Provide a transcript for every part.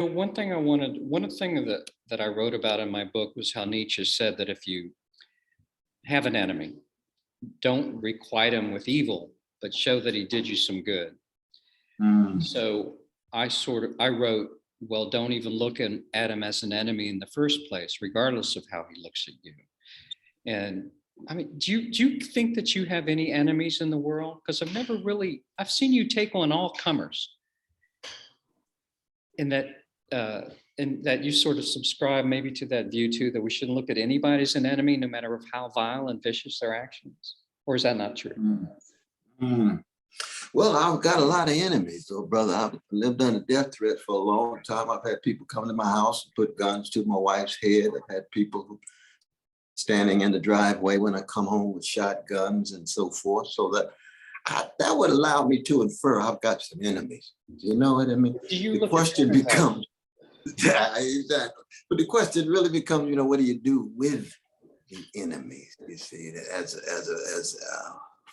One of the things that I wrote about in my book was how Nietzsche said that if you have an enemy, don't requite him with evil, but show that he did you some good. Mm. So I wrote, well, don't even look at him as an enemy in the first place, regardless of how he looks at you. And I mean, do you think that you have any enemies in the world? Because I've seen you take on all comers, and that you sort of subscribe maybe to that view too, that we shouldn't look at anybody as an enemy, no matter of how vile and vicious their actions. Or is that not true? Mm. Mm. Well, I've got a lot of enemies, though, brother. I've lived under death threat for a long time. I've had people come to my house and put guns to my wife's head. I've had people who standing in the driveway when I come home with shotguns and so forth. So that would allow me to infer I've got some enemies. You know what I mean? The question becomes, yeah, exactly. But the question really becomes, what do you do with the enemies? You see, as a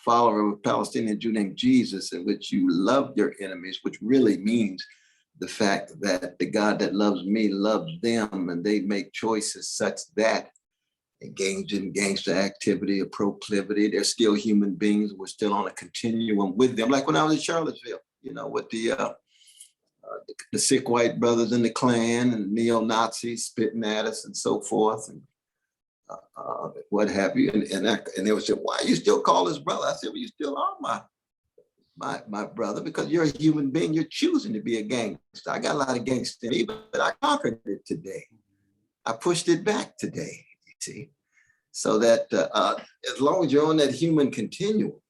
follower of a Palestinian Jew named Jesus, in which you love your enemies, which really means the fact that the God that loves me loves them, and they make choices such that engaged in gangster activity or proclivity, they're still human beings. We're still on a continuum with them. Like when I was in Charlottesville, with the sick white brothers in the Klan and neo-Nazis spitting at us and so forth, and what have you. And they would say, why you still call us brother? I said, well, you still are my brother, because you're a human being. You're choosing to be a gangster. I got a lot of gangster in me, but I conquered it today. I pushed it back today, you see. So that as long as you're on that human continuum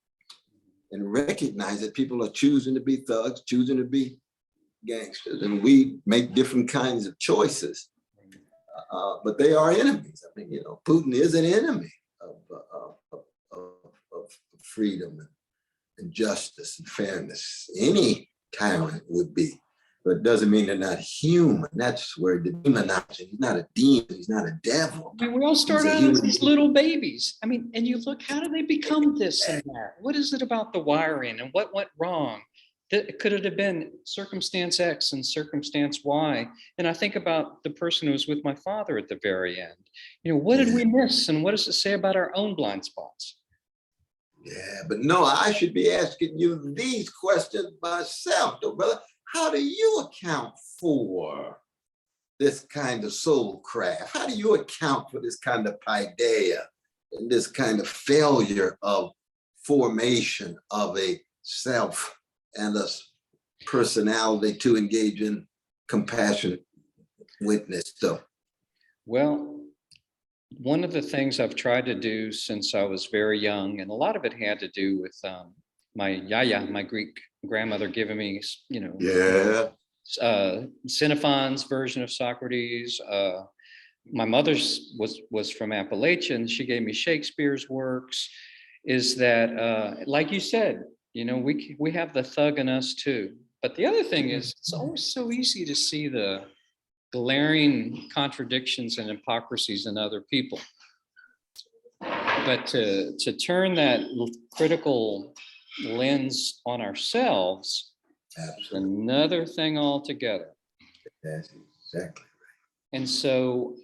and recognize that people are choosing to be thugs, choosing to be gangsters, and we make different kinds of choices, but they are enemies. I mean, Putin is an enemy of freedom and justice and fairness. Any tyrant would be, but it doesn't mean they're not human. That's where the demonizing. He's not a demon. He's not a devil. I mean, we all start out as these little babies. I mean, and you look, how do they become this and that? What is it about the wiring, and what went wrong? Could it have been circumstance X and circumstance Y? And I think about the person who was with my father at the very end. What did we miss? And what does it say about our own blind spots? Yeah, but no, I should be asking you these questions myself, though, brother. How do you account for this kind of soul craft? How do you account for this kind of paideia and this kind of failure of formation of a self and a personality to engage in compassionate witness? So, well, one of the things I've tried to do since I was very young, and a lot of it had to do with my yaya, my Greek grandmother, giving me, Xenophon's version of Socrates. My mother's was from Appalachian. She gave me Shakespeare's works. Is that, like you said, we have the thug in us too. But the other thing is, it's always so easy to see the glaring contradictions and hypocrisies in other people. But to turn that critical lens on ourselves, is another thing altogether. That's exactly right. And so